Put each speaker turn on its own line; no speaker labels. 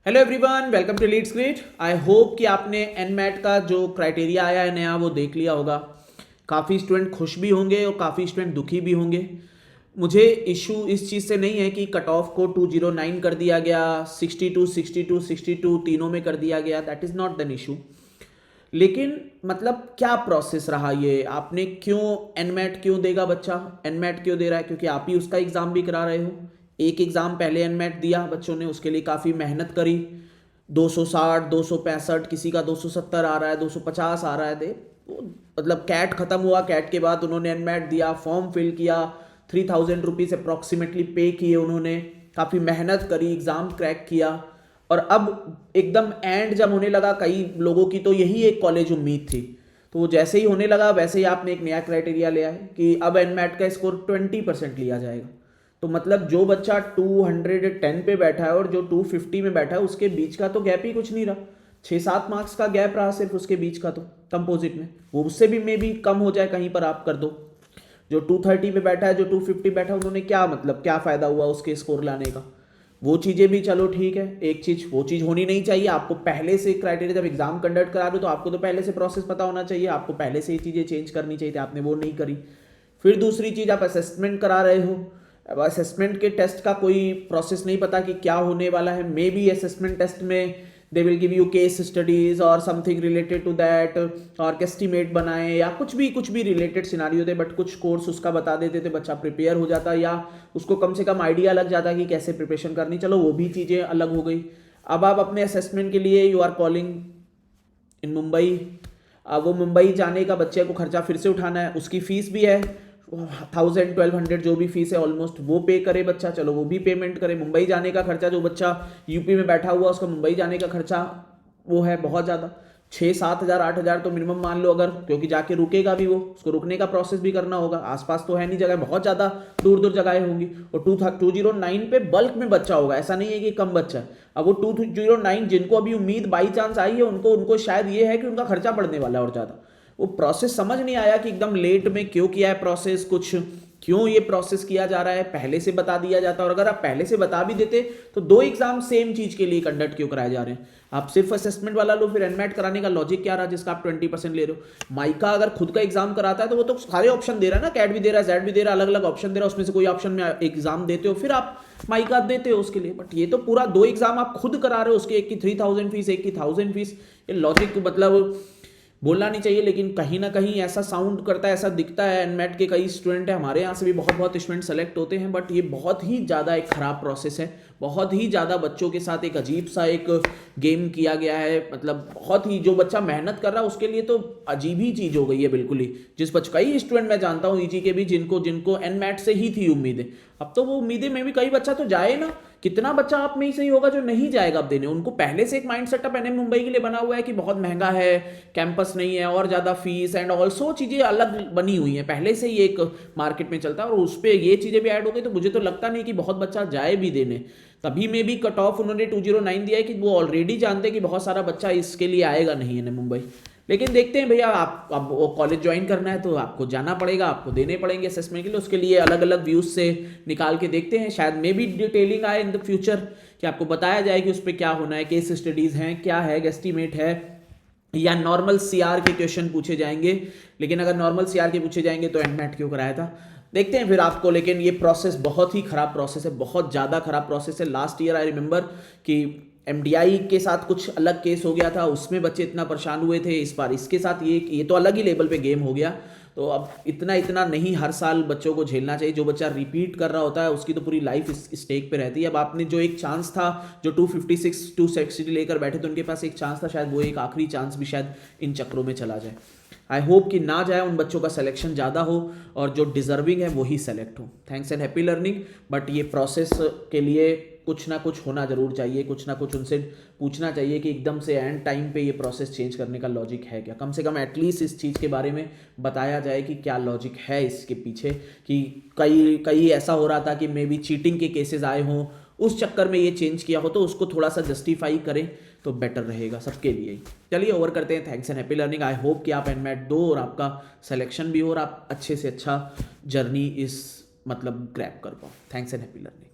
Hello everyone, welcome to leads great. I hope कि आपने NMAT का जो क्राइटेरिया आया है नया वो देख लिया होगा। काफ़ी स्टूडेंट खुश भी होंगे और काफ़ी स्टूडेंट दुखी भी होंगे। मुझे इशू इस चीज़ से नहीं है कि कट ऑफ को 209 कर दिया गया, 62 62 62 तीनों में कर दिया गया, that is not than issue. लेकिन मतलब क्या प्रोसेस रहा, ये आपने क्यों एनमैट क्यों देगा बच्चा, एनमैट क्यों दे रहा है? क्योंकि आप ही उसका एग्ज़ाम भी करा रहे हो। एक एग्ज़ाम पहले एनमैट दिया बच्चों ने, उसके लिए काफ़ी मेहनत करी। 260 265 किसी का 270 आ रहा है, 250 आ रहा है। दे मतलब कैट ख़त्म हुआ, कैट के बाद उन्होंने एनमैट दिया, फॉर्म फिल किया, 3000 रुपीज़ अप्रॉक्सीमेटली पे किए उन्होंने, काफ़ी मेहनत करी, एग्ज़ाम क्रैक किया। और अब एकदम एंड जब होने लगा, कई लोगों की तो यही एक कॉलेज उम्मीद थी, तो वो जैसे ही होने लगा वैसे ही आपने एक नया क्राइटेरिया लिया है कि अब एनमैट का स्कोर 20% लिया जाएगा। तो मतलब जो बच्चा 210 पे बैठा है और जो 250 में बैठा है उसके बीच का तो गैप ही कुछ नहीं रहा। 6-7 मार्क्स का गैप रहा सिर्फ उसके बीच का, तो कंपोजिट में वो उससे भी मे भी कम हो जाए कहीं पर, आप कर दो। जो 230 पे बैठा है, जो 250 बैठा है, उन्होंने क्या मतलब क्या फ़ायदा हुआ उसके स्कोर लाने का? वो चीज़ें भी चलो ठीक है। एक चीज़ वो चीज़ होनी नहीं चाहिए। आपको पहले से क्राइटेरिया, जब एग्जाम कंडक्ट करा रहे हो तो आपको तो पहले से प्रोसेस पता होना चाहिए, आपको पहले से ये चीज़ें चेंज करनी चाहिए थी, आपने वो नहीं करी। फिर दूसरी चीज़, आप असेसमेंट करा रहे हो। अब असेसमेंट के टेस्ट का कोई प्रोसेस नहीं पता कि क्या होने वाला है। मे बी असेसमेंट टेस्ट में they will give you case studies और समथिंग रिलेटेड टू दैट, और एस्टिमेट बनाए या कुछ भी रिलेटेड सिनारियो थे, बट कुछ कोर्स उसका बता देते थे, बच्चा प्रिपेयर हो जाता या उसको कम से कम आइडिया लग जाता कि कैसे प्रिपरेशन करनी। चलो वो भी चीज़ें अलग हो गई। अब आप अपने असेसमेंट के लिए you are calling in Mumbai. अब वो मुंबई जाने का बच्चे को खर्चा फिर से उठाना है, उसकी फीस भी है 1000 1200 जो भी फीस है ऑलमोस्ट, वो पे करे बच्चा। चलो वो भी पेमेंट करे। मुंबई जाने का खर्चा, जो बच्चा यूपी में बैठा हुआ उसका मुंबई जाने का खर्चा वो है बहुत ज़्यादा, 6-7 हज़ार 8 हज़ार तो मिनिमम मान लो अगर, क्योंकि जाके रुकेगा भी वो, उसको रुकने का प्रोसेस भी करना होगा। आसपास तो है नहीं जगह, बहुत ज़्यादा दूर दूर जगहें होंगी। और 209 पे बल्क में बच्चा होगा, ऐसा नहीं है कि कम बच्चा है। अब वो 209 जिनको अभी उम्मीद बाई चांस आई है, उनको उनको शायद ये है कि उनका खर्चा बढ़ने वाला है और ज़्यादा। वो प्रोसेस समझ नहीं आया कि एकदम लेट में क्यों किया है प्रोसेस, कुछ क्यों ये प्रोसेस किया जा रहा है, पहले से बता दिया जाता। और अगर आप पहले से बता भी देते तो दो एग्जाम सेम चीज के लिए कंडक्ट क्यों कराए जा रहे हैं? आप सिर्फ असेसमेंट वाला लो, फिर एनमैट कराने का लॉजिक क्या रहा जिसका आप 20% ले रहे हो? माइका अगर खुद का एग्जाम कराता है तो वो तो सारे ऑप्शन दे रहा है ना, कैट भी दे रहा है, जेड भी दे रहा है, अलग अलग ऑप्शन दे रहा है, उसमें से कोई ऑप्शन में एग्जाम देते हो, फिर आप माइका देते हो उसके लिए। बट ये तो पूरा दो एग्जाम आप खुद करा रहे हो, उसके एक की 3000 फीस, एक की 1000 फीस। ये लॉजिक मतलब बोलना नहीं चाहिए, लेकिन कहीं ना कहीं ऐसा साउंड करता है, ऐसा दिखता है। एनमैट के कई स्टूडेंट हैं, हमारे यहाँ से भी बहुत बहुत स्टूडेंट सेलेक्ट होते हैं, बट ये बहुत ही ज़्यादा एक ख़राब प्रोसेस है। बहुत ही ज़्यादा बच्चों के साथ एक अजीब सा एक गेम किया गया है। मतलब बहुत ही, जो बच्चा मेहनत कर रहा है उसके लिए तो अजीब ही चीज़ हो गई है बिल्कुल ही। जिस बच्चे, कई स्टूडेंट मैं जानता हूँ ईजी के भी, जिनको जिनको एनमैट से ही थी उम्मीदें, अब तो वो उम्मीदें में भी कई बच्चा तो जाए ना। कितना बच्चा आप में ही सही होगा जो नहीं जाएगा अब देने? उनको पहले से एक माइंड सेटअप एनएम मुंबई के लिए बना हुआ है कि बहुत महंगा है, कैंपस नहीं है, और ज़्यादा फीस एंड ऑल्सो चीज़ें अलग बनी हुई हैं, पहले से ही एक मार्केट में चलता है, और उस पर ये चीज़ें भी ऐड हो गई। तो मुझे तो लगता नहीं कि बहुत बच्चा जाए भी देने। तभी में भी कट ऑफ उन्होंने 209 दिया है कि वो ऑलरेडी जानते हैं कि बहुत सारा बच्चा इसके लिए आएगा नहीं एनएम मुंबई। लेकिन देखते हैं भैया, आप अब वो कॉलेज ज्वाइन करना है तो आपको जाना पड़ेगा, आपको देने पड़ेंगे असेसमेंट के लिए। उसके लिए अलग अलग व्यूज से निकाल के देखते हैं, शायद मे भी डिटेलिंग आए इन द फ्यूचर कि आपको बताया जाए कि उस पर क्या होना है, केस स्टडीज हैं, क्या है, एस्टीमेट है, या नॉर्मल सीआर के क्वेश्चन पूछे जाएंगे। लेकिन अगर नॉर्मल सीआर के पूछे जाएंगे तो एनमैट क्यों कराया था? देखते हैं फिर आपको। लेकिन ये प्रोसेस बहुत ही खराब प्रोसेस है, बहुत ज़्यादा खराब प्रोसेस है। लास्ट ईयर आई रिमेंबर कि एमडीआई के साथ कुछ अलग केस हो गया था, उसमें बच्चे इतना परेशान हुए थे। इस बार इसके साथ ये तो अलग ही लेवल पे गेम हो गया। तो अब इतना इतना नहीं हर साल बच्चों को झेलना चाहिए। जो बच्चा रिपीट कर रहा होता है उसकी तो पूरी लाइफ स्टेक पे रहती है। अब आपने जो एक चांस था, जो 256 260 लेकर बैठे थे, उनके पास एक चांस था, शायद वो एक आखिरी चांस भी शायद इन चक्रों में चला जाए। आई होप कि ना जाए, उन बच्चों का सिलेक्शन ज़्यादा हो और जो डिजर्विंग है वही सेलेक्ट हो। Thanks and happy learning. But ये प्रोसेस के लिए कुछ ना कुछ होना जरूर चाहिए, कुछ ना कुछ उनसे पूछना चाहिए कि एकदम से एंड टाइम पे ये प्रोसेस चेंज करने का लॉजिक है क्या। कम से कम एटलीस्ट इस चीज़ के बारे में बताया जाए कि क्या लॉजिक है इसके पीछे। कि कई कई ऐसा हो रहा था कि मे बी चीटिंग के केसेस आए हों, उस चक्कर में ये चेंज किया हो, तो उसको थोड़ा सा जस्टिफाई करें तो बेटर रहेगा सबके लिए ही। चलिए ओवर करते हैं। Thanks and happy learning. I hope कि आप एनमैट दो और आपका सिलेक्शन भी हो और आप अच्छे से अच्छा जर्नी इस मतलब ग्रैब कर पाओ। Thanks and happy learning.